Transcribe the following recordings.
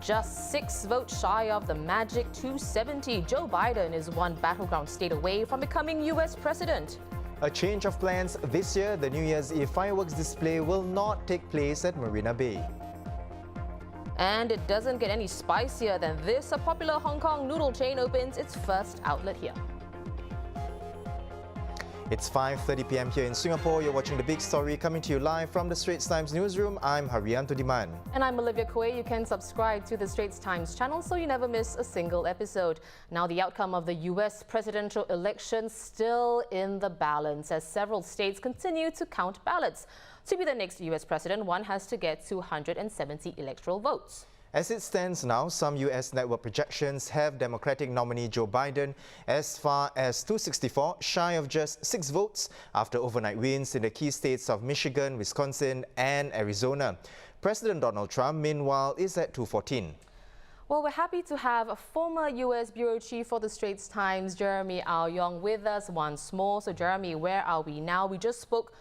just 6 votes shy of the magic 270, Joe Biden is one battleground state away from becoming US president. A change of plans this year, the New Year's Eve fireworks display will not take place at Marina Bay. And it doesn't get any spicier than this. A popular Hong Kong noodle chain opens its first outlet here. It's 5:30 p.m. here in Singapore. You're watching The Big Story, coming to you live from the Straits Times newsroom. I'm Haryanto Diman. And I'm Olivia Kuei. You can subscribe to the Straits Times channel so you never miss a single episode. Now, the outcome of the US presidential election still in the balance as several states continue to count ballots. To be the next US president, one has to get 270 electoral votes. As it stands now, some US network projections have Democratic nominee Joe Biden as far as 264, shy of just 6 votes after overnight wins in the key states of Michigan, Wisconsin and Arizona. President Donald Trump, meanwhile, is at 214. Well, we're happy to have a former US Bureau Chief for the Straits Times, Jeremy Ao-Yong, with us once more. So, Jeremy, where are we now? We just spoke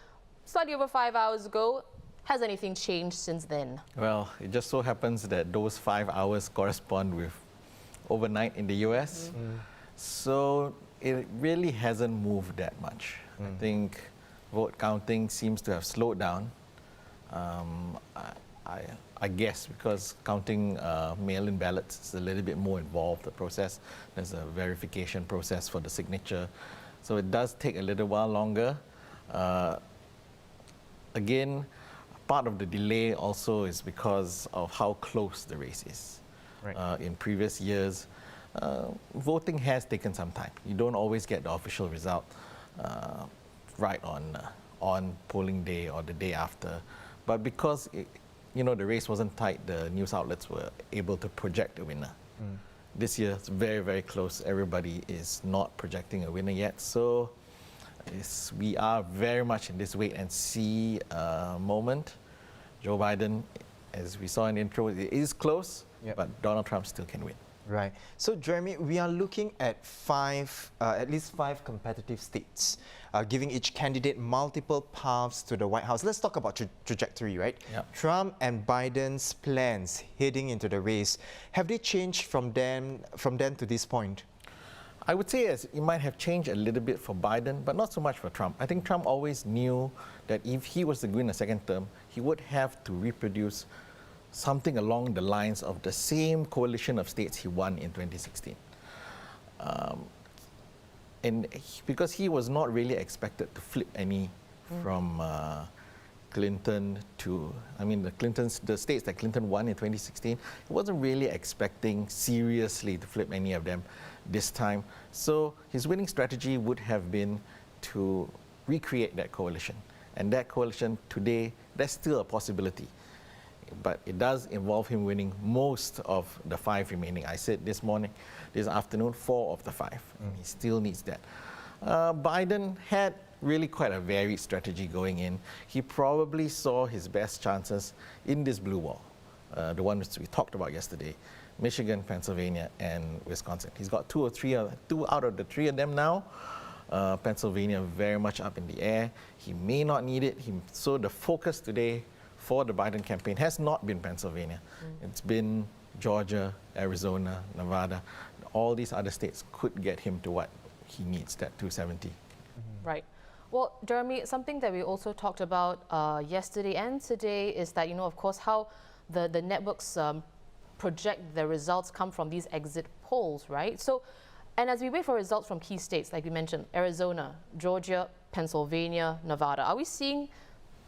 slightly over 5 hours ago. Has anything changed since then? Well, it just so happens that those 5 hours correspond with overnight in the US. So it really hasn't moved that much. I think vote counting seems to have slowed down. I guess because counting mail-in ballots is a little bit more involved, the process. There's a verification process for the signature. So it does take a little while longer. Again, part of the delay also is because of how close the race is. Right. In previous years, voting has taken some time. You don't always get the official result right on polling day or the day after. But because the race wasn't tight, the news outlets were able to project a winner. This year, it's very, very close. Everybody is not projecting a winner yet. So we are very much in this wait and see moment. Joe Biden, as we saw in the intro, it is close, but Donald Trump still can win. Right. So, Jeremy, we are looking at at least five competitive states, giving each candidate multiple paths to the White House. Let's talk about trajectory, right? Yep. Trump and Biden's plans heading into the race, have they changed from then to this point? I would say it might have changed a little bit for Biden, but not so much for Trump. I think Trump always knew that if he was to win a second term, he would have to reproduce something along the lines of the same coalition of states he won in 2016. Because he was not really expected to flip any from Clinton to, the states that Clinton won in 2016, he wasn't really expecting seriously to flip any of them this time. So his winning strategy would have been to recreate that coalition. And that coalition today, that's still a possibility. But it does involve him winning most of the 5 remaining. I said this afternoon, 4 of the 5. He still needs that. Biden had really quite a varied strategy going in. He probably saw his best chances in this blue wall, the ones we talked about yesterday, Michigan, Pennsylvania, and Wisconsin. He's got 2 out of the 3 of them now. Pennsylvania very much up in the air. He may not need it. So the focus today for the Biden campaign has not been Pennsylvania. It's been Georgia, Arizona, Nevada. All these other states could get him to what he needs, that 270. Right. Well, Jeremy, something that we also talked about yesterday and today is that, of course, how the networks project the results come from these exit polls, right? So, and as we wait for results from key states, like we mentioned, Arizona, Georgia, Pennsylvania, Nevada, are we seeing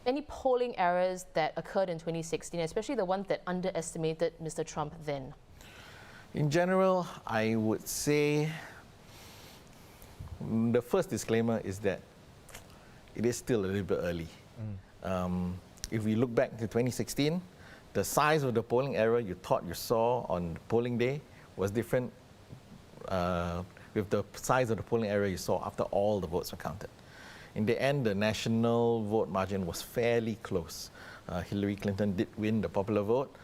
any polling errors that occurred in 2016, especially the ones that underestimated Mr. Trump then? In general, I would say the first disclaimer is that it is still a little bit early. If we look back to 2016, the size of the polling error you thought you saw on polling day was different with the size of the polling error you saw after all the votes were counted. In the end, the national vote margin was fairly close. Hillary Clinton did win the popular vote,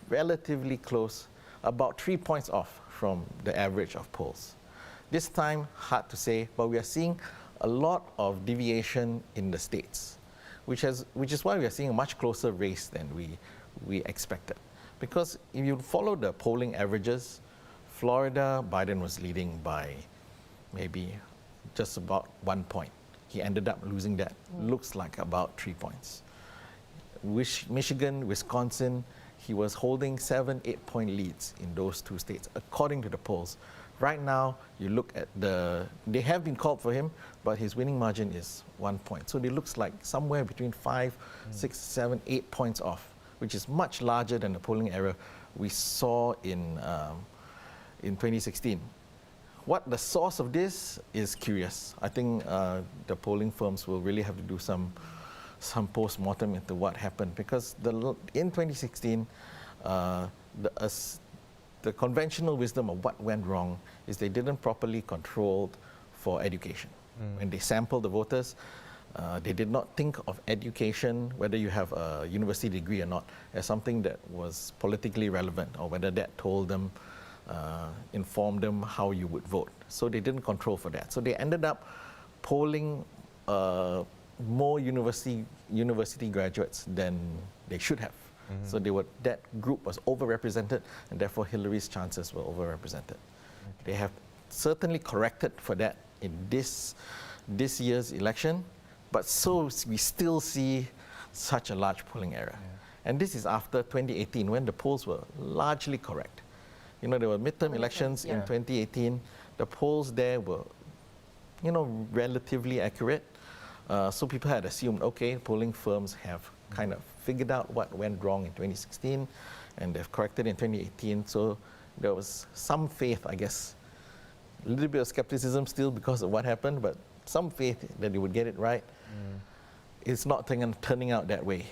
relatively close, about 3 points off from the average of polls. This time, hard to say, but we are seeing a lot of deviation in the states, which is why we are seeing a much closer race than we expected. Because if you follow the polling averages, Florida, Biden was leading by maybe just about 1 point. He ended up losing that, looks like about 3 points. Michigan, Wisconsin, he was holding 7-8 point leads in those two states, according to the polls. Right now, you look at they have been called for him, but his winning margin is 1 point. So it looks like somewhere between 5, 6, 7, 8 points off, which is much larger than the polling error we saw in 2016. What the source of this is curious. I think the polling firms will really have to do some post-mortem into what happened, because in 2016, the conventional wisdom of what went wrong is they didn't properly control for education. When they sampled the voters, they did not think of education, whether you have a university degree or not, as something that was politically relevant, or whether that told them, informed them how you would vote. So they didn't control for that. So they ended up polling more university graduates than they should have. So that group was overrepresented, and therefore Hillary's chances were overrepresented. They have certainly corrected for that in this year's election, but so we still see such a large polling error. And this is after 2018, when the polls were largely correct. You know, there were midterm elections in 2018. The polls there were, relatively accurate. So people had assumed, okay, polling firms have kind of figured out what went wrong in 2016, and they've corrected in 2018. So there was some faith, I guess, a little bit of skepticism still because of what happened, but some faith that they would get it right. It's not turning out that way.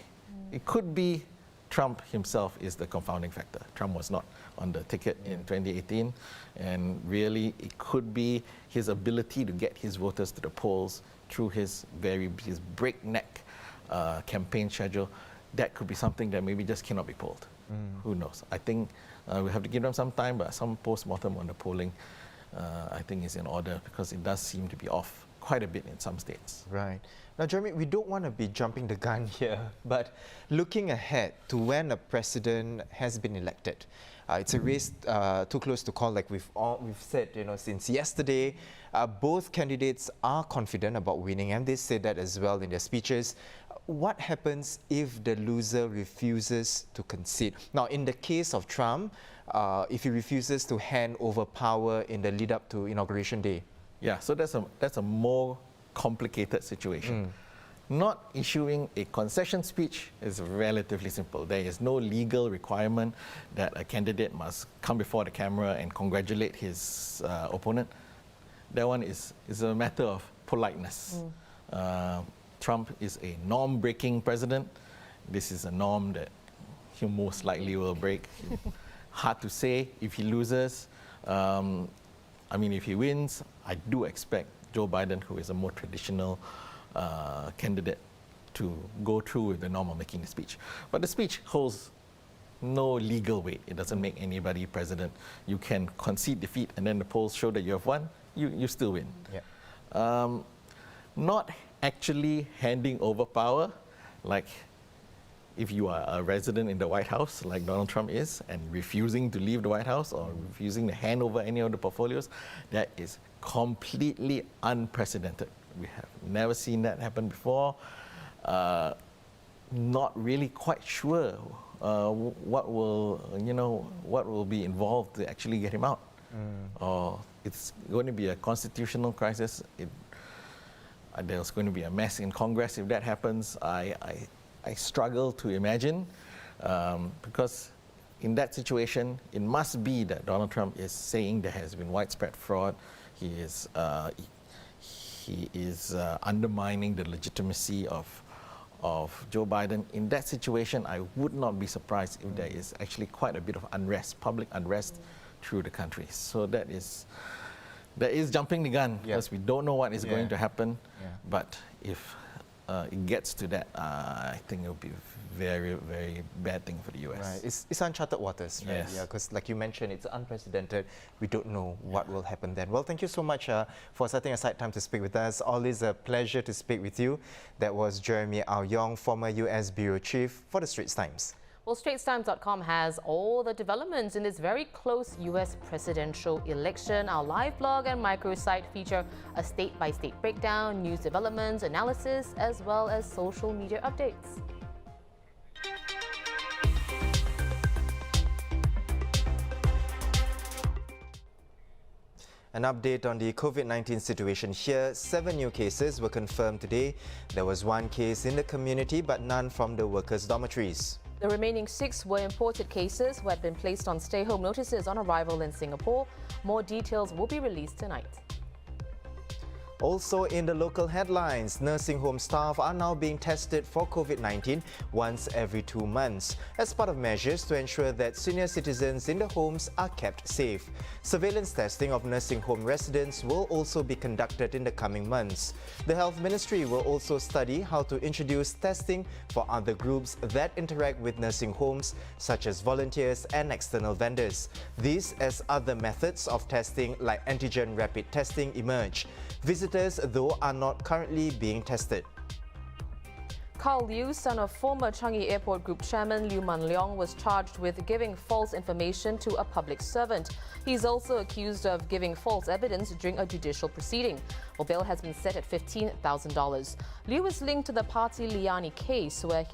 It could be Trump himself is the confounding factor. Trump was not on the ticket in 2018, and really it could be his ability to get his voters to the polls through his breakneck campaign schedule. That could be something that maybe just cannot be pulled. Who knows? I think we have to give them some time, but some post-mortem on the polling I think is in order, because it does seem to be off quite a bit in some states. Right. Now, Jeremy, we don't want to be jumping the gun here, but looking ahead to when a president has been elected, it's a race too close to call, like we've said, since yesterday. Both candidates are confident about winning, and they said that as well in their speeches. What happens if the loser refuses to concede? Now, in the case of Trump, if he refuses to hand over power in the lead up to Inauguration Day? Yeah, so that's a more complicated situation. Not issuing a concession speech is relatively simple. There is no legal requirement that a candidate must come before the camera and congratulate his opponent. That one is a matter of politeness. Trump is a norm-breaking president. This is a norm that he most likely will break. Hard to say if he loses. If he wins, I do expect Joe Biden, who is a more traditional candidate, to go through with the norm of making the speech. But the speech holds no legal weight. It doesn't make anybody president. You can concede defeat, and then the polls show that you have won, you still win. Not actually handing over power, like if you are a resident in the White House, like Donald Trump is, and refusing to leave the White House or refusing to hand over any of the portfolios, that is completely unprecedented. We have never seen that happen before. Not really quite sure what will be involved to actually get him out. Or it's going to be a constitutional crisis. There's going to be a mess in Congress if that happens. I struggle to imagine, because in that situation, it must be that Donald Trump is saying there has been widespread fraud. He is undermining the legitimacy of Joe Biden. In that situation, I would not be surprised if there is actually quite a bit of unrest, public unrest through the country. So that is jumping the gun, because we don't know what is going to happen. But if it gets to that, I think it will be a very, very bad thing for the US. Right. It's uncharted waters, right? Yes. Yeah, because like you mentioned, it's unprecedented. We don't know what will happen then. Well, thank you so much for setting aside time to speak with us. Always a pleasure to speak with you. That was Jeremy Au Yong, former US Bureau Chief for the Straits Times. Well, StraitsTimes.com has all the developments in this very close U.S. presidential election. Our live blog and microsite feature a state-by-state breakdown, news developments, analysis, as well as social media updates. An update on the COVID-19 situation here. 7 new cases were confirmed today. There was 1 case in the community, but none from the workers' dormitories. The remaining 6 were imported cases who had been placed on stay-home notices on arrival in Singapore. More details will be released tonight. Also in the local headlines, nursing home staff are now being tested for COVID-19 once every 2 months as part of measures to ensure that senior citizens in the homes are kept safe. Surveillance testing of nursing home residents will also be conducted in the coming months. The Health Ministry will also study how to introduce testing for other groups that interact with nursing homes, such as volunteers and external vendors. These as other methods of testing like antigen rapid testing emerge. Visitors, though, are not currently being tested. Carl Liu, son of former Changi Airport Group Chairman Liu Man Leong, was charged with giving false information to a public servant. He is also accused of giving false evidence during a judicial proceeding. Well, bail has been set at $15,000. Liu is linked to the Party Liani case, where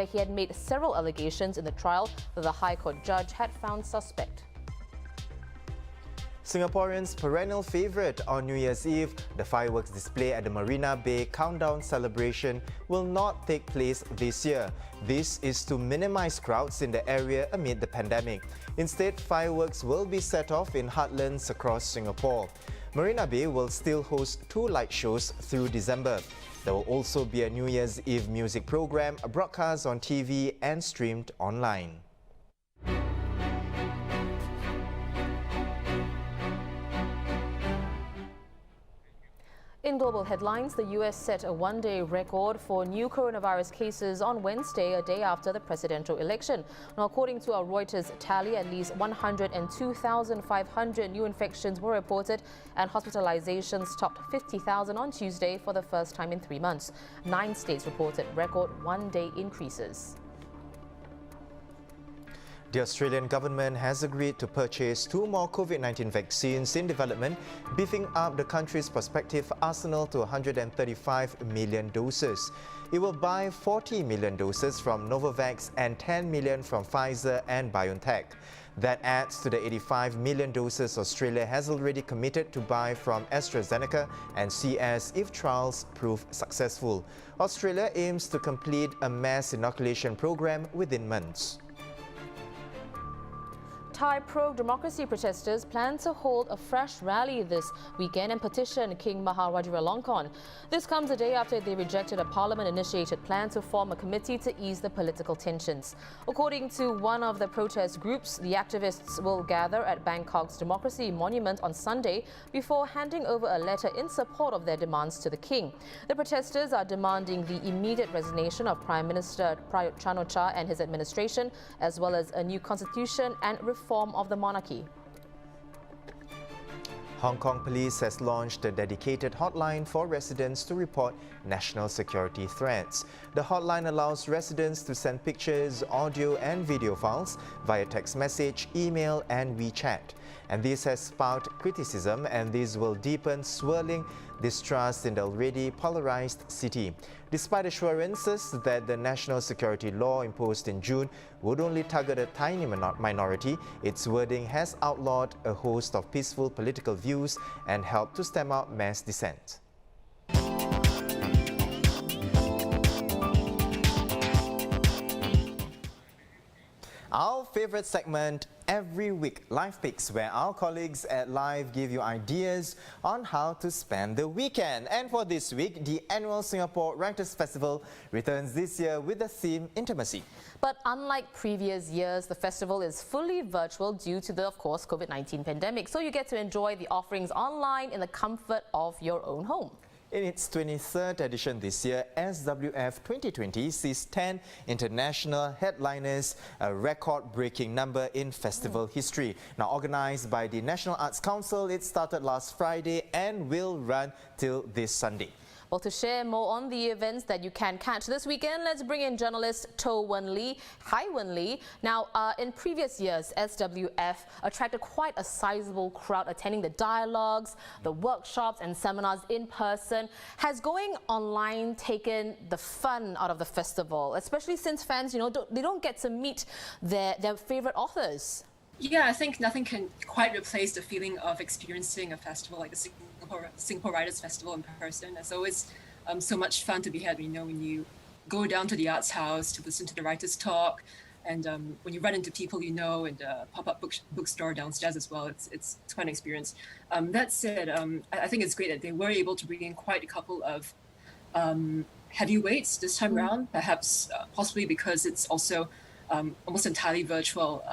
he had made several allegations in the trial that the High Court judge had found suspect. Singaporeans' perennial favourite on New Year's Eve, the fireworks display at the Marina Bay Countdown celebration will not take place this year. This is to minimise crowds in the area amid the pandemic. Instead, fireworks will be set off in heartlands across Singapore. Marina Bay will still host 2 light shows through December. There will also be a New Year's Eve music programme broadcast on TV and streamed online. In global headlines, the U.S. set a 1-day record for new coronavirus cases on Wednesday, a day after the presidential election. Now, according to a Reuters tally, at least 102,500 new infections were reported and hospitalizations topped 50,000 on Tuesday for the first time in 3 months. 9 states reported record 1-day increases. The Australian government has agreed to purchase 2 more COVID-19 vaccines in development, beefing up the country's prospective arsenal to 135 million doses. It will buy 40 million doses from Novavax and 10 million from Pfizer and BioNTech. That adds to the 85 million doses Australia has already committed to buy from AstraZeneca and CS if trials prove successful. Australia aims to complete a mass inoculation program within months. Thai pro-democracy protesters plan to hold a fresh rally this weekend and petition King Maha Vajiralongkorn. This comes a day after they rejected a parliament-initiated plan to form a committee to ease the political tensions. According to one of the protest groups, the activists will gather at Bangkok's Democracy Monument on Sunday before handing over a letter in support of their demands to the king. The protesters are demanding the immediate resignation of Prime Minister Prayut Chan-o-cha and his administration, as well as a new constitution and reform of the monarchy. Hong Kong Police has launched a dedicated hotline for residents to report national security threats. The hotline allows residents to send pictures, audio and video files via text message, email and WeChat. And this has sparked criticism, and this will deepen swirling distrust in the already polarized city. Despite assurances that the national security law imposed in June would only target a tiny minority, its wording has outlawed a host of peaceful political views and helped to stem out mass dissent. Our favorite segment every week, Live Picks, where our colleagues at Live give you ideas on how to spend the weekend. And for this week, the annual Singapore Writers' Festival returns this year with the theme Intimacy. But unlike previous years, the festival is fully virtual due to the, of course, COVID-19 pandemic. So you get to enjoy the offerings online in the comfort of your own home. In its 23rd edition this year, SWF 2020 sees 10 international headliners, a record-breaking number in festival history. Now, organized by the National Arts Council, it started last Friday and will run till this Sunday. Well, to share more on the events that you can catch this weekend, let's bring in journalist To Wen Lee. Hi, Wen Lee. Now, in previous years, SWF attracted quite a sizable crowd attending the dialogues, the workshops and seminars in person. Has going online taken the fun out of the festival, especially since fans, they don't get to meet their favorite authors? Yeah, I think nothing can quite replace the feeling of experiencing a festival like the Singapore Writers Festival in person. It's always so much fun to be had, when you go down to the Arts House to listen to the writers talk, and when you run into people and the pop-up bookstore downstairs as well. It's quite an experience. That said, I think it's great that they were able to bring in quite a couple of heavyweights this time around, perhaps possibly because it's also almost entirely virtual.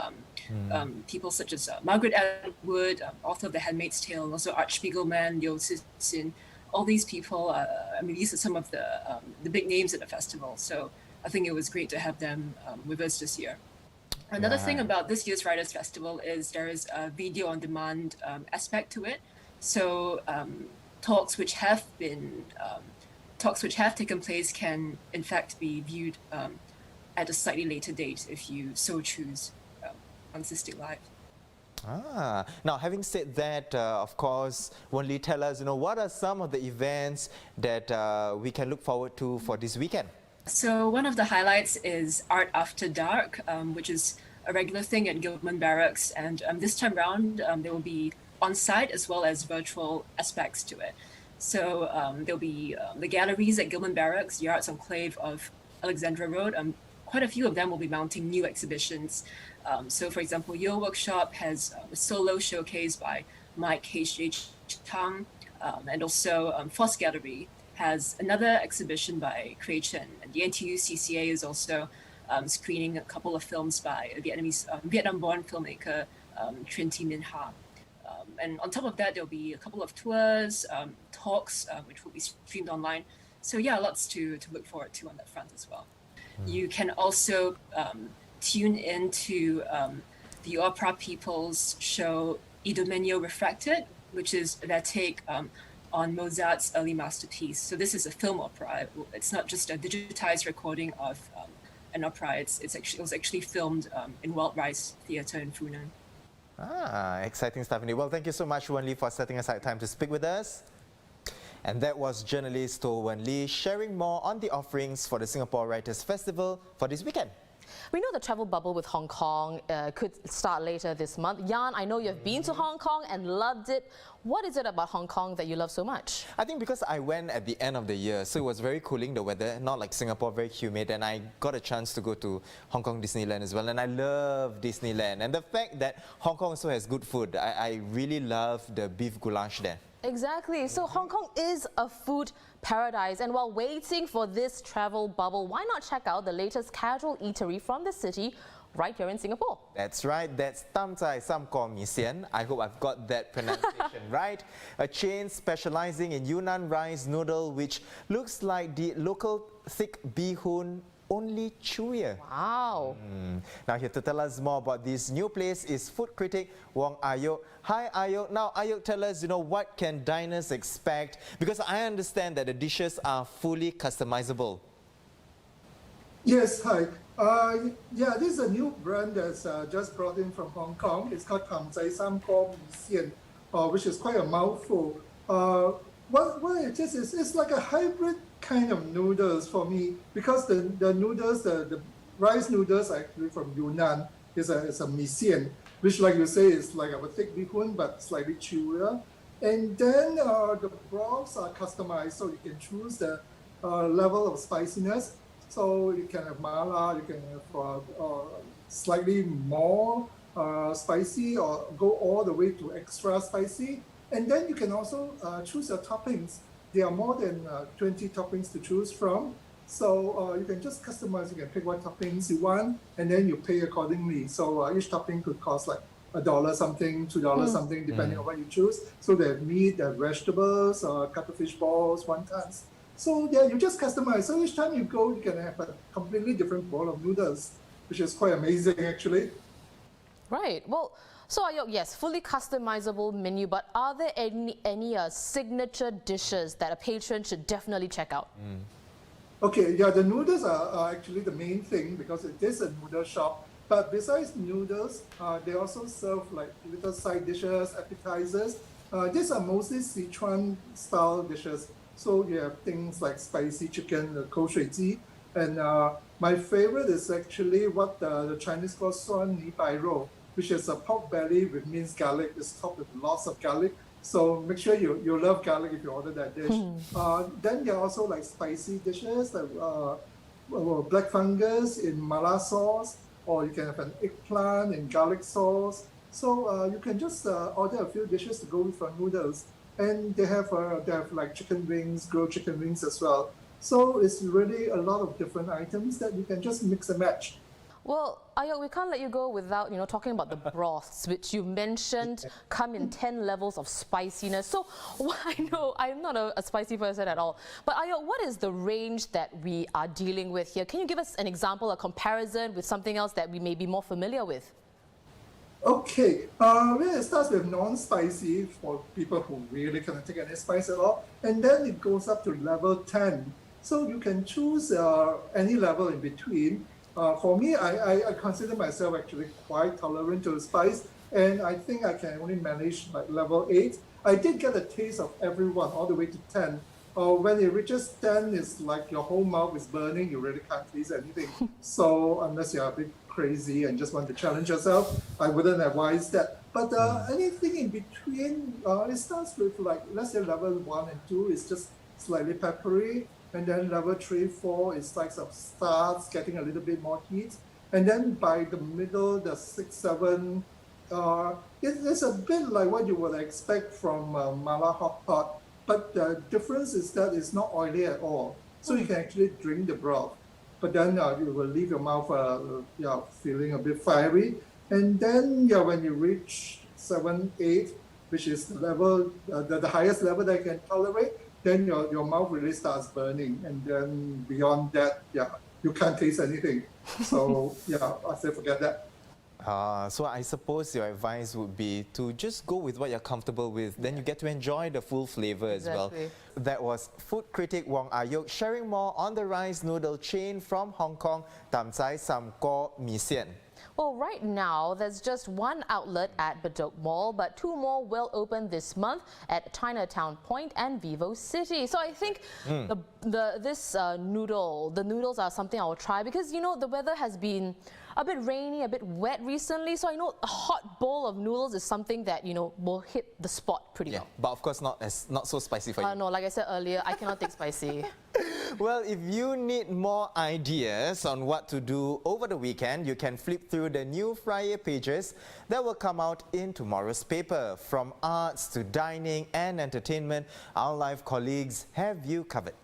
People such as Margaret Atwood, author of The Handmaid's Tale, and also Art Spiegelman, Liu Cixin. All these people, these are some of the big names at the festival. So I think it was great to have them with us this year. Another thing about this year's Writers' Festival is there is a video on demand aspect to it. So talks which have taken place can in fact be viewed at a slightly later date if you so choose on Cystic Live. Now, having said that, of course, Wen Lee, tell us, what are some of the events that we can look forward to for this weekend? So one of the highlights is Art After Dark, which is a regular thing at Gilman Barracks. And this time round, there will be on-site as well as virtual aspects to it. So there'll be the galleries at Gilman Barracks, the Arts Enclave of Alexandra Road. Quite a few of them will be mounting new exhibitions. So, for example, Your Workshop has a solo showcase by Mike H.H. Tang, and also Foss Gallery has another exhibition by Kray Chen. And the NTU CCA is also screening a couple of films by Vietnam-born filmmaker Trinh Thi Minh Ha. And on top of that, there'll be a couple of tours, talks, which will be streamed online. So yeah, lots to look forward to on that front as well. You can also tune into the Opera People's show Idomeneo Refracted, which is their take on Mozart's early masterpiece. So this is a film opera. It's not just a digitized recording of an opera. It was actually filmed in Wild Rice Theatre in Funan. Exciting stuff indeed. Well, thank you so much, Wen Lee, for setting aside time to speak with us. And that was journalist To Wen Lee sharing more on the offerings for the Singapore Writers' Festival for this weekend. We know the travel bubble with Hong Kong could start later this month. Jan, I know you've been to Hong Kong and loved it. What is it about Hong Kong that you love so much? I think because I went at the end of the year, so it was very cooling, the weather, not like Singapore, very humid, and I got a chance to go to Hong Kong Disneyland as well, and I love Disneyland. And the fact that Hong Kong also has good food, I really love the beef goulash there. Exactly. So Hong Kong is a food paradise, and while waiting for this travel bubble, why not check out the latest casual eatery from the city right here in Singapore? That's right, that's Tam Zai Sam Ko Mi Sian. I hope I've got that pronunciation right. A chain specializing in Yunnan rice noodle, which looks like the local thick bee-hoon, only chewier. Wow. Now here to tell us more about this new place is food critic Wong Ayok. Hi Ayok. Now Ayok, tell us, what can diners expect? Because I understand that the dishes are fully customizable. Yes, hi. Yeah, this is a new brand that's just brought in from Hong Kong. It's called Tam Zai Sam Ko Mi Sian, which is quite a mouthful. What it is it's like a hybrid kind of noodles for me, because the noodles, the rice noodles are actually from Yunnan. It's a mi sian, which, like you say, is like a thick bee-hoon but slightly chewier. And then the broths are customized, so you can choose the level of spiciness. So you can have mala, you can have slightly more spicy, or go all the way to extra spicy. And then you can also choose your toppings. There are more than 20 toppings to choose from. So you can just customize, you can pick what toppings you want, and then you pay accordingly. So each topping could cost like $1 something, $2 something, depending on what you choose. So they have meat, they have vegetables, cuttlefish balls, wontons. So yeah, you just customize. So each time you go, you can have a completely different bowl of noodles, which is quite amazing actually. Right. Well, So Ayok, yes, fully customizable menu, but are there any signature dishes that a patron should definitely check out? Okay, yeah, the noodles are actually the main thing because it is a noodle shop. But besides noodles, they also serve like little side dishes, appetizers. These are mostly Sichuan style dishes. So you have things like spicy chicken, kou shui ji, and my favorite is actually what the Chinese call suan ni bai rou, which is a pork belly with minced garlic. It's topped with lots of garlic. So make sure you love garlic if you order that dish. Then there are also like spicy dishes like black fungus in mala sauce, or you can have an eggplant in garlic sauce. So you can just order a few dishes to go with your noodles. And they have like chicken wings, grilled chicken wings as well. So it's really a lot of different items that you can just mix and match. Well, Ayok, we can't let you go without, talking about the broths, which you mentioned come in 10 levels of spiciness. So I know I'm not a spicy person at all, but Ayok, what is the range that we are dealing with here? Can you give us an example, a comparison with something else that we may be more familiar with? Okay, well, it starts with non-spicy for people who really cannot take any spice at all, and then it goes up to level 10. So you can choose any level in between. For me, I consider myself actually quite tolerant to spice, and I think I can only manage like level 8. I did get a taste of everyone all the way to 10. When it reaches 10, it's like your whole mouth is burning, you really can't taste anything. So unless you're a bit crazy and just want to challenge yourself, I wouldn't advise that. But anything in between, it starts with like, let's say level 1 and 2 is just slightly peppery. And then level 3, 4 is like starts getting a little bit more heat. And then by the middle, the 6, 7, it's a bit like what you would expect from mala hot pot. But the difference is that it's not oily at all. So you can actually drink the broth. But then you will leave your mouth feeling a bit fiery. And then when you reach 7, 8, which is the level, the highest level that you can tolerate, then your mouth really starts burning. And then beyond that, you can't taste anything. So I say forget that. So I suppose your advice would be to just go with what you're comfortable with. Then you get to enjoy the full flavor as well. That was food critic Wong Ayok sharing more on the rice noodle chain from Hong Kong, Tam Chai Sam Ko Mi Sian. Well, right now, there's just one outlet at Bedok Mall, but 2 more will open this month at Chinatown Point and Vivo City. So I think the noodles are something I will try because, the weather has been a bit rainy, a bit wet recently. So I know a hot bowl of noodles is something that, will hit the spot pretty well. But of course not so spicy for you. No, like I said earlier, I cannot take spicy. Well, if you need more ideas on what to do over the weekend, you can flip through the new Friday pages that will come out in tomorrow's paper. From arts to dining and entertainment, our live colleagues have you covered.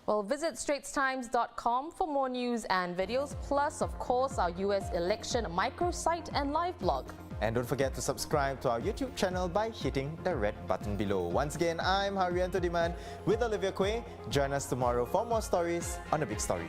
Well, visit straitstimes.com for more news and videos, plus, of course, our US election microsite and live blog. And don't forget to subscribe to our YouTube channel by hitting the red button below. Once again, I'm Haryanto Diman with Olivia Quay. Join us tomorrow for more stories on The Big Story.